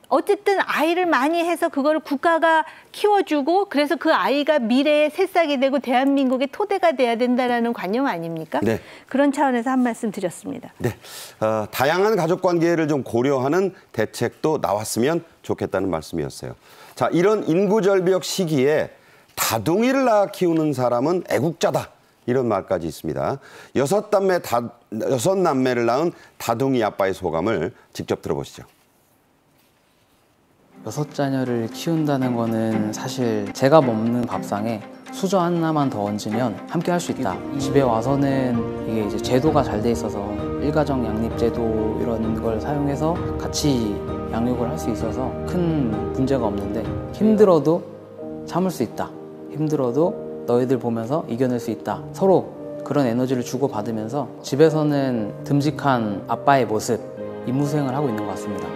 어쨌든 아이를 많이 해서 그거를 국가가 키워주고 그래서 그 아이가 미래의 새싹이 되고 대한민국의 토대가 돼야 된다는 관념 아닙니까? 네. 그런 차원에서 한 말씀 드렸습니다. 네, 다양한 가족 관계를 좀 고려하는 대책도 나왔으면 좋겠다는 말씀이었어요. 자, 이런 인구절벽 시기에 다둥이를 낳아 키우는 사람은 애국자다. 이런 말까지 있습니다. 6남매를 낳은 다둥이 아빠의 소감을 직접 들어보시죠. 6자녀를 키운다는 거는 사실 제가 먹는 밥상에 수저 하나만 더 얹으면 함께 할 수 있다. 집에 와서는 이게 이제 제도가 잘 돼 있어서 일가정 양립제도 이런 걸 사용해서 같이 양육을 할 수 있어서 큰 문제가 없는데 힘들어도 참을 수 있다. 힘들어도 너희들 보면서 이겨낼 수 있다. 서로 그런 에너지를 주고받으면서 집에서는 듬직한 아빠의 모습, 임무수행을 하고 있는 것 같습니다.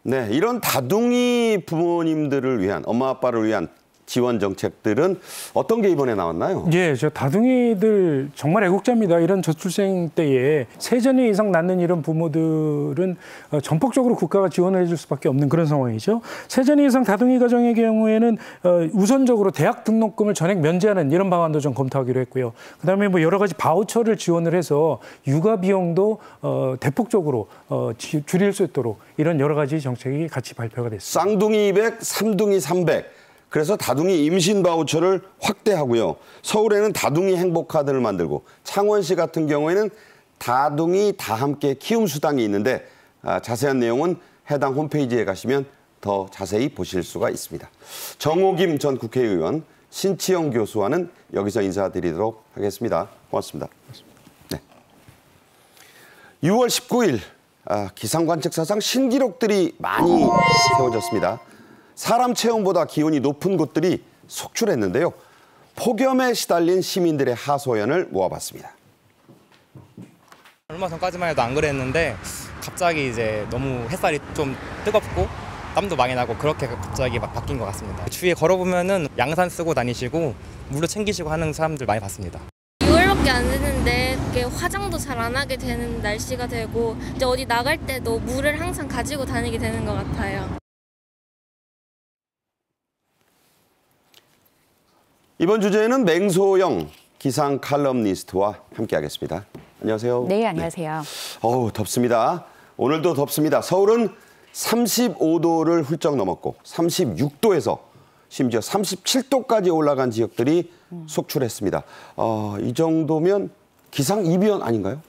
네, 이런 다둥이 부모님들을 위한, 엄마 아빠를 위한 지원 정책들은 어떤 게 이번에 나왔나요? 예, 저 다둥이들 정말 애국자입니다. 이런 저출생 때에 세 자녀 이상 낳는 이런 부모들은 전폭적으로 국가가 지원을 해줄 수밖에 없는 그런 상황이죠. 세 자녀 이상 다둥이 가정의 경우에는 우선적으로 대학 등록금을 전액 면제하는 이런 방안도 좀 검토하기로 했고요. 그다음에 뭐 여러 가지 바우처를 지원을 해서 육아 비용도 대폭적으로 줄일 수 있도록 이런 여러 가지 정책이 같이 발표가 됐습니다. 쌍둥이 200, 삼둥이 300. 그래서 다둥이 임신 바우처를 확대하고요. 서울에는 다둥이 행복카드를 만들고 창원시 같은 경우에는 다둥이 다 함께 키움 수당이 있는데 자세한 내용은 해당 홈페이지에 가시면 더 자세히 보실 수가 있습니다. 정호김 전 국회의원, 신치영 교수와는 여기서 인사드리도록 하겠습니다. 고맙습니다. 네. 6월 19일 기상관측사상 신기록들이 많이 세워졌습니다. 사람 체온보다 기온이 높은 곳들이 속출했는데요. 폭염에 시달린 시민들의 하소연을 모아봤습니다. 얼마 전까지만 해도 안 그랬는데 갑자기 이제 너무 햇살이 좀 뜨겁고 땀도 많이 나고 그렇게 갑자기 막 바뀐 것 같습니다. 주위에 걸어보면은 양산 쓰고 다니시고 물도 챙기시고 하는 사람들 많이 봤습니다. 6월밖에 안 됐는데 그게 화장도 잘 안 하게 되는 날씨가 되고 이제 어디 나갈 때도 물을 항상 가지고 다니게 되는 것 같아요. 이번 주제는 맹소영 기상 칼럼니스트와 함께하겠습니다. 안녕하세요. 네, 안녕하세요. 어우, 덥습니다. 오늘도 덥습니다. 서울은 35도를 훌쩍 넘었고 36도에서 심지어 37도까지 올라간 지역들이 속출했습니다. 이 정도면 기상 이변 아닌가요?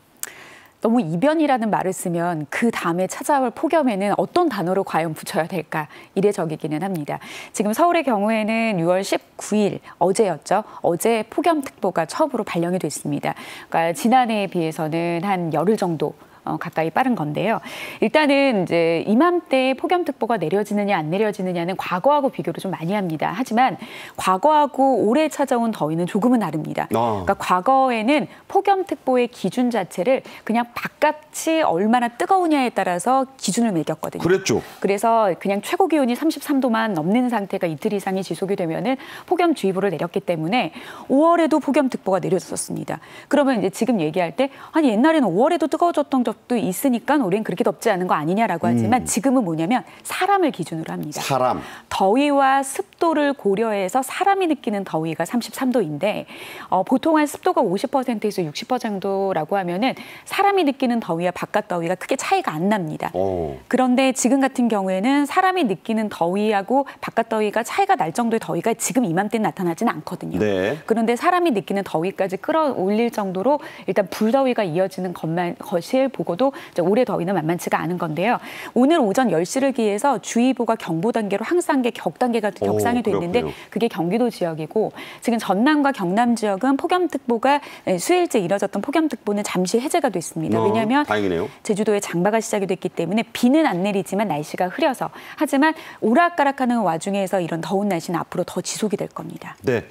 너무 이변이라는 말을 쓰면 그 다음에 찾아올 폭염에는 어떤 단어를 과연 붙여야 될까 이례적이기는 합니다. 지금 서울의 경우에는 6월 19일 어제였죠. 어제 폭염특보가 처음으로 발령이 됐습니다. 그러니까 지난해에 비해서는 한 열흘 정도 가까이 빠른 건데요. 일단은 이제 이맘때 폭염특보가 내려지느냐 안 내려지느냐는 과거하고 비교를 좀 많이 합니다. 하지만 과거하고 올해 찾아온 더위는 조금은 다릅니다. 그러니까 과거에는 폭염특보의 기준 자체를 그냥 바깥이 얼마나 뜨거우냐에 따라서 기준을 매겼거든요. 그랬죠. 그래서 그냥 최고 기온이 33도만 넘는 상태가 이틀 이상이 지속이 되면은 폭염주의보를 내렸기 때문에 5월에도 폭염특보가 내려졌었습니다. 그러면 이제 지금 얘기할 때 아니 옛날에는 5월에도 뜨거워졌던 적도 있으니까 올해는 그렇게 덥지 않은 거 아니냐라고 하지만 지금은 뭐냐면 사람을 기준으로 합니다. 사람. 더위와 습도를 고려해서 사람이 느끼는 더위가 33도인데 보통 한 습도가 50%에서 60% 정도라고 하면은 사람이 느끼는 더위와 바깥 더위가 크게 차이가 안 납니다. 그런데 지금 같은 경우에는 사람이 느끼는 더위하고 바깥 더위가 차이가 날 정도의 더위가 지금 이맘때는 나타나지는 않거든요. 네. 그런데 사람이 느끼는 더위까지 끌어올릴 정도로 일단 불더위가 이어지는 것을 보고도 올해 더위는 만만치가 않은 건데요. 오늘 오전 10시를 기해서 주의보가 경보 단계로 항상계 격단계가 격상이 됐는데 그렇군요. 그게 경기도 지역이고 지금 전남과 경남 지역은 폭염특보가 수일째 이뤄졌던 폭염특보는 잠시 해제가 됐습니다. 왜냐하면 다행이네요. 제주도에 장마가 시작이 됐기 때문에 비는 안 내리지만 날씨가 흐려서 하지만 오락가락하는 와중에서 이런 더운 날씨는 앞으로 더 지속이 될 겁니다. 네,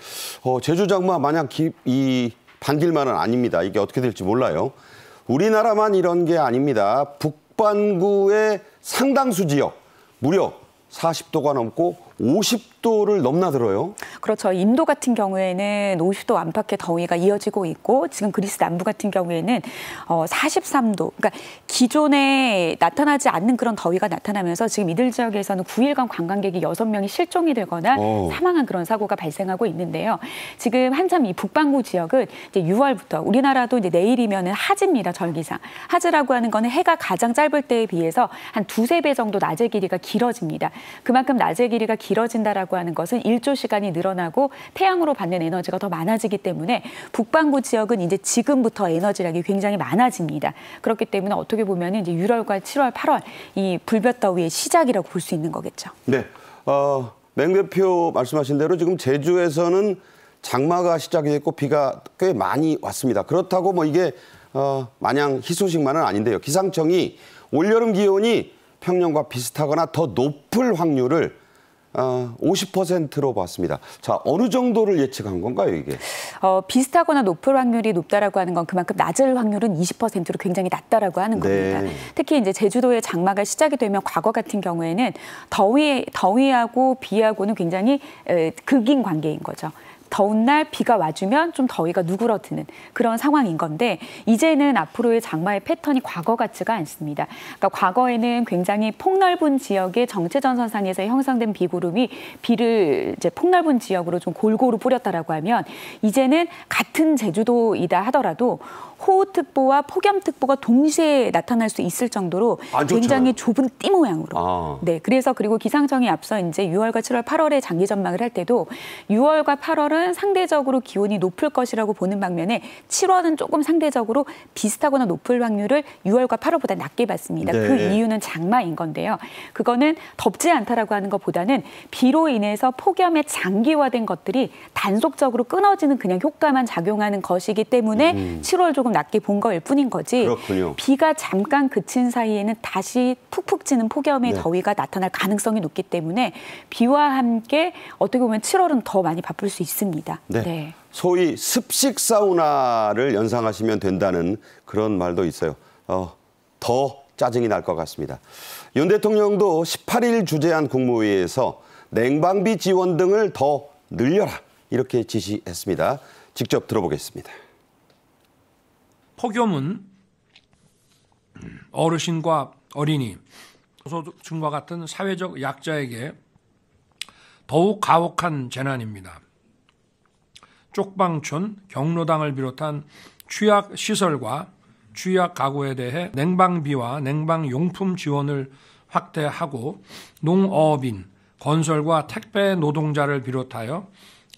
제주 장마 마냥 이 반길만은 아닙니다. 이게 어떻게 될지 몰라요. 우리나라만 이런 게 아닙니다. 북반구의 상당수 지역 무려 40도가 넘고 50도를 넘나들어요. 그렇죠. 인도 같은 경우에는 50도 안팎의 더위가 이어지고 있고 지금 그리스 남부 같은 경우에는 43도. 그러니까 기존에 나타나지 않는 그런 더위가 나타나면서 지금 이들 지역에서는 9일간 관광객이 6명이 실종이 되거나 사망한 그런 사고가 발생하고 있는데요. 지금 한참 이 북반구 지역은 이제 6월부터 우리나라도 이제 내일이면은 하지입니다. 절기상. 하지라고 하는 거는 해가 가장 짧을 때에 비해서 한 2~3배 정도 낮의 길이가 길어집니다. 그만큼 낮의 길이가 길어진다라고 하는 것은 일조 시간이 늘어나고 태양으로 받는 에너지가 더 많아지기 때문에 북반구 지역은 이제 지금부터 에너지량이 굉장히 많아집니다. 그렇기 때문에 어떻게 보면 이제 6월과 7월, 8월 이 불볕더위의 시작이라고 볼 수 있는 거겠죠. 네, 맹 대표 말씀하신 대로 지금 제주에서는 장마가 시작이 됐고 비가 꽤 많이 왔습니다. 그렇다고 뭐 이게 마냥 희소식만은 아닌데요. 기상청이 올여름 기온이 평년과 비슷하거나 더 높을 확률을 50%로 봤습니다. 자, 어느 정도를 예측한 건가요, 이게? 비슷하거나 높을 확률이 높다라고 하는 건 그만큼 낮을 확률은 20%로 굉장히 낮다라고 하는 겁니다. 네. 특히 이제 제주도의 장마가 시작이 되면 과거 같은 경우에는 더위하고 비하고는 굉장히 극인 관계인 거죠. 더운 날 비가 와주면 좀 더위가 누그러드는 그런 상황인 건데 이제는 앞으로의 장마의 패턴이 과거 같지가 않습니다. 그러니까 과거에는 굉장히 폭넓은 지역의 정체전선상에서 형성된 비구름이 비를 이제 폭넓은 지역으로 좀 골고루 뿌렸다라고 하면 이제는 같은 제주도이다 하더라도 호우특보와 폭염특보가 동시에 나타날 수 있을 정도로 굉장히 좁은 띠 모양으로. 네, 그래서 그리고 기상청이 앞서 이제 6월과 7월, 8월에 장기 전망을 할 때도 6월과 8월은 상대적으로 기온이 높을 것이라고 보는 반면에 7월은 조금 상대적으로 비슷하거나 높을 확률을 6월과 8월보다 낮게 봤습니다. 네. 그 이유는 장마인 건데요. 그거는 덥지 않다라고 하는 것보다는 비로 인해서 폭염의 장기화된 것들이 단속적으로 끊어지는 그냥 효과만 작용하는 것이기 때문에 7월 조금 낮게 본 거일 뿐인 거지. 그렇군요. 비가 잠깐 그친 사이에는 다시 푹푹 찌는 폭염의 더위가 나타날 가능성이 높기 때문에 비와 함께 어떻게 보면 7월은 더 많이 바쁠 수 있습니다. 네. 소위 습식 사우나를 연상하시면 된다는 그런 말도 있어요. 더 짜증이 날 것 같습니다. 윤 대통령도 18일 주재한 국무회의에서 냉방비 지원 등을 더 늘려라 이렇게 지시했습니다. 직접 들어보겠습니다. 폭염은 어르신과 어린이, 소득층과 같은 사회적 약자에게 더욱 가혹한 재난입니다. 쪽방촌, 경로당을 비롯한 취약시설과 취약가구에 대해 냉방비와 냉방용품 지원을 확대하고 농어업인, 건설과 택배 노동자를 비롯하여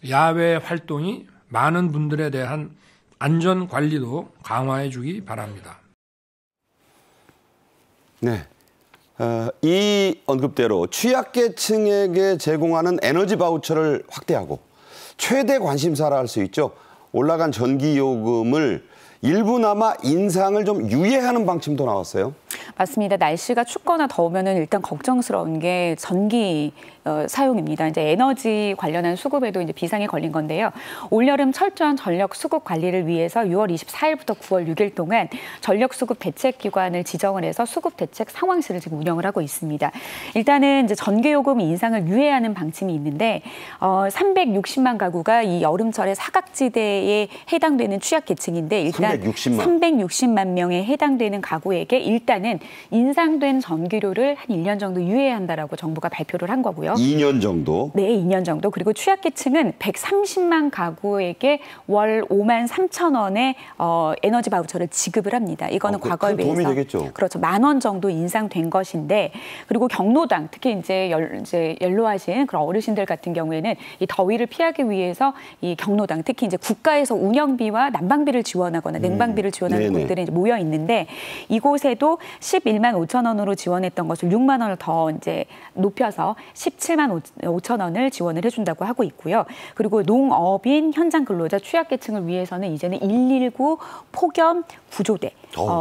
야외 활동이 많은 분들에 대한 안전 관리도 강화해 주기 바랍니다. 네. 이 언급대로 취약계층에게 제공하는 에너지 바우처를 확대하고 최대 관심사라 할 수 있죠. 올라간 전기요금을 일부나마 인상을 좀 유예하는 방침도 나왔어요. 맞습니다. 날씨가 춥거나 더우면은 일단 걱정스러운 게 전기 사용입니다. 이제 에너지 관련한 수급에도 이제 비상이 걸린 건데요. 올여름 철저한 전력 수급 관리를 위해서 6월 24일부터 9월 6일 동안 전력 수급 대책 기관을 지정을 해서 수급 대책 상황실을 지금 운영을 하고 있습니다. 일단은 이제 전기요금 인상을 유예하는 방침이 있는데 360만 가구가 이 여름철에 사각지대에 해당되는 취약계층인데 일단 360만 명에 해당되는 가구에게 일단은 인상된 전기료를 한 1년 정도 유예한다라고 정부가 발표를 한 거고요. 2년 정도? 네, 2년 정도. 그리고 취약계층은 130만 가구에게 월 5만 3천 원의 에너지 바우처를 지급을 합니다. 이거는 과거에 비해서 도움이 되겠죠. 그렇죠. 10,000원 정도 인상된 것인데 그리고 경로당 특히 이제 연로하신 그런 어르신들 같은 경우에는 이 더위를 피하기 위해서 이 경로당 특히 이제 국가에서 운영비와 난방비를 지원하거나 냉방비를 지원하는 곳들이 이제 모여 있는데 이곳에도 11만 5천 원으로 지원했던 것을 6만 원을 더 이제 높여서 17만 5천 원을 지원을 해준다고 하고 있고요. 그리고 농업인 현장 근로자 취약계층을 위해서는 이제는 119 폭염 구조대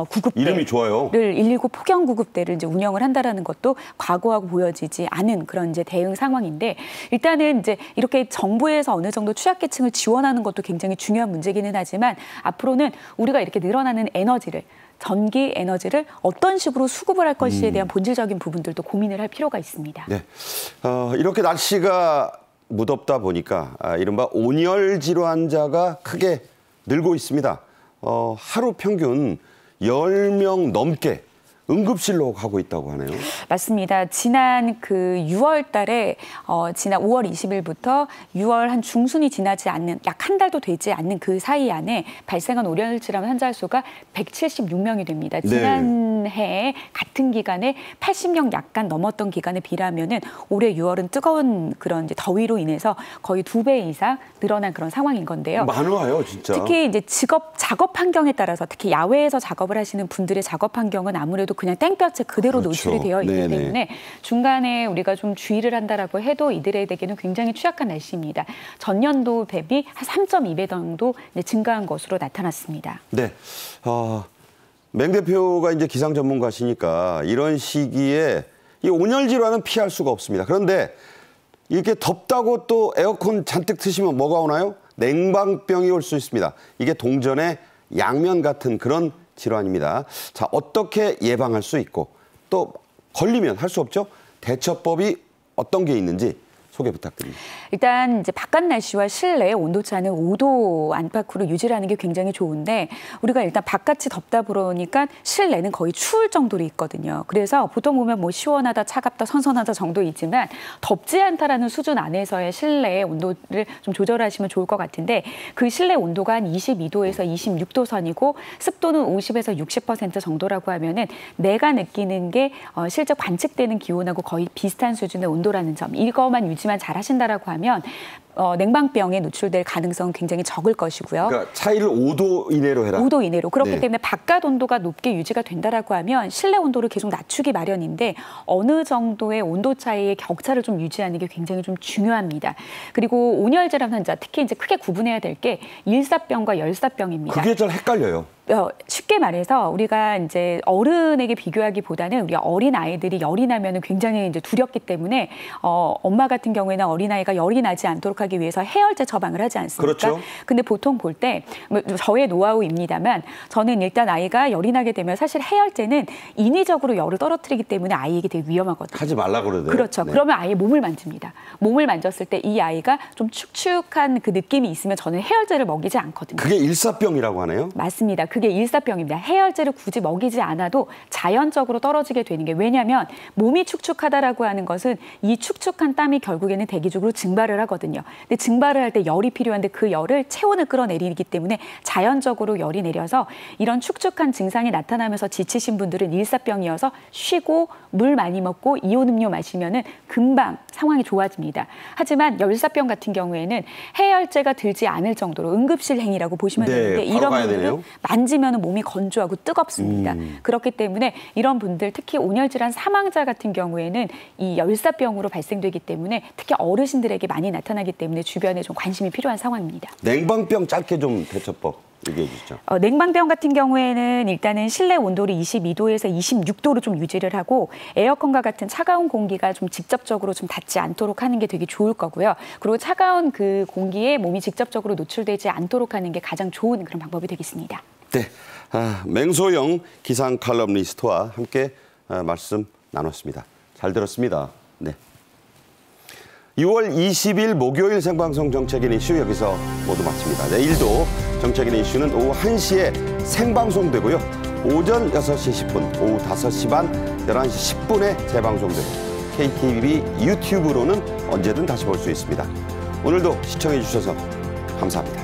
구급대 이름이 좋아요. 119 폭염 구급대를 이제 운영을 한다라는 것도 과거하고 보여지지 않은 그런 이제 대응 상황인데 일단은 이제 이렇게 정부에서 어느 정도 취약계층을 지원하는 것도 굉장히 중요한 문제기는 하지만 앞으로는 우리가 이렇게 늘어나는 에너지를 전기 에너지를 어떤 식으로 수급을 할 것에 대한 본질적인 부분들도 고민을 할 필요가 있습니다. 네, 이렇게 날씨가 무덥다 보니까 이른바 온열 질환자가 크게 늘고 있습니다. 하루 평균 10명 넘게 응급실로 가고 있다고 하네요. 맞습니다. 지난 그 6월 달에 지난 5월 20일부터 6월 한 중순이 지나지 않는 약 한 달도 되지 않는 그 사이 안에 발생한 온열 질환 환자 수가 176명이 됩니다. 지난해 같은 기간에 80명 약간 넘었던 기간에 비하면은 올해 6월은 뜨거운 그런 이제 더위로 인해서 거의 2배 이상 늘어난 그런 상황인 건데요. 많아요, 진짜. 특히 이제 작업 환경에 따라서 특히 야외에서 작업을 하시는 분들의 작업 환경은 아무래도 그냥 땡볕에 그대로 노출이 되어 있기 때문에 중간에 우리가 좀 주의를 한다라고 해도 이들에게는 굉장히 취약한 날씨입니다. 전년도 대비 한 3.2배 정도 증가한 것으로 나타났습니다. 네, 맹 대표가 이제 기상 전문가시니까 이런 시기에 이 온열 질환은 피할 수가 없습니다. 그런데 이렇게 덥다고 또 에어컨 잔뜩 트시면 뭐가 오나요? 냉방병이 올 수 있습니다. 이게 동전의 양면 같은 그런 질환입니다. 자, 어떻게 예방할 수 있고 또 걸리면 할 수 없죠? 대처법이 어떤 게 있는지 소개 부탁드립니다. 일단 이제 바깥 날씨와 실내 온도차는 5도 안팎으로 유지하는 게 굉장히 좋은데 우리가 일단 바깥이 덥다 보니까 실내는 거의 추울 정도로 있거든요. 그래서 보통 보면 뭐 시원하다, 차갑다, 선선하다 정도이지만 덥지 않다라는 수준 안에서의 실내 온도를 좀 조절하시면 좋을 것 같은데 그 실내 온도가 한 22도에서 26도 선이고 습도는 50에서 60% 정도라고 하면은 내가 느끼는 게 실제 관측되는 기온하고 거의 비슷한 수준의 온도라는 점, 이거만 유지만 잘 하신다라고 하면 냉방병에 노출될 가능성은 굉장히 적을 것이고요. 그러니까 차이를 5도 이내로 해라. 5도 이내로. 그렇기 네. 때문에 바깥 온도가 높게 유지가 된다라고 하면 실내 온도를 계속 낮추기 마련인데 어느 정도의 온도 차이의 격차를 좀 유지하는 게 굉장히 좀 중요합니다. 그리고 온열질환 환자 특히 이제 크게 구분해야 될 게 일사병과 열사병입니다. 그게 잘 헷갈려요. 쉽게 말해서 우리가 이제 어른에게 비교하기보다는 우리 어린 아이들이 열이 나면은 굉장히 이제 두렵기 때문에 엄마 같은 경우에는 어린아이가 열이 나지 않도록 하기 위해서 해열제 처방을 하지 않습니까? 그렇죠. 근데 보통 볼 때 저의 노하우입니다만 저는 일단 아이가 열이 나게 되면 사실 해열제는 인위적으로 열을 떨어뜨리기 때문에 아이에게 되게 위험하거든요. 하지 말라고 그러대요. 그렇죠. 네. 그러면 아이의 몸을 만집니다. 몸을 만졌을 때 이 아이가 좀 축축한 그 느낌이 있으면 저는 해열제를 먹이지 않거든요. 그게 일사병이라고 하네요. 맞습니다. 그게 일사병입니다. 해열제를 굳이 먹이지 않아도 자연적으로 떨어지게 되는 게 왜냐하면 몸이 축축하다라고 하는 것은 이 축축한 땀이 결국에는 대기적으로 증발을 하거든요. 근데 증발을 할 때 열이 필요한데 그 열을 체온을 끌어내리기 때문에 자연적으로 열이 내려서 이런 축축한 증상이 나타나면서 지치신 분들은 일사병이어서 쉬고 물 많이 먹고 이온 음료 마시면은 금방 상황이 좋아집니다. 하지만 열사병 같은 경우에는 해열제가 들지 않을 정도로 응급실 행위라고 보시면 네, 되는데 바로 이런 가야 분들은 되네요. 만지면 몸이 건조하고 뜨겁습니다. 그렇기 때문에 이런 분들 특히 온열질환 사망자 같은 경우에는 이 열사병으로 발생되기 때문에 특히 어르신들에게 많이 나타나기 때문에 주변에 좀 관심이 필요한 상황입니다. 냉방병 짧게 좀 대처법 얘기해 주시죠. 냉방병 같은 경우에는 일단은 실내 온도를 22도에서 26도로 좀 유지를 하고 에어컨과 같은 차가운 공기가 좀 직접적으로 좀 닿지 않도록 하는 게 되게 좋을 거고요. 그리고 차가운 그 공기에 몸이 직접적으로 노출되지 않도록 하는 게 가장 좋은 그런 방법이 되겠습니다. 네, 맹소영 기상 칼럼니스트와 함께 말씀 나눴습니다. 잘 들었습니다. 네. 6월 20일 목요일 생방송 정책인 이슈 여기서 모두 마칩니다. 내일도 정책인 이슈는 오후 1시에 생방송되고요. 오전 6시 10분, 오후 5시 반, 11시 10분에 재방송되고 KTV 유튜브로는 언제든 다시 볼 수 있습니다. 오늘도 시청해 주셔서 감사합니다.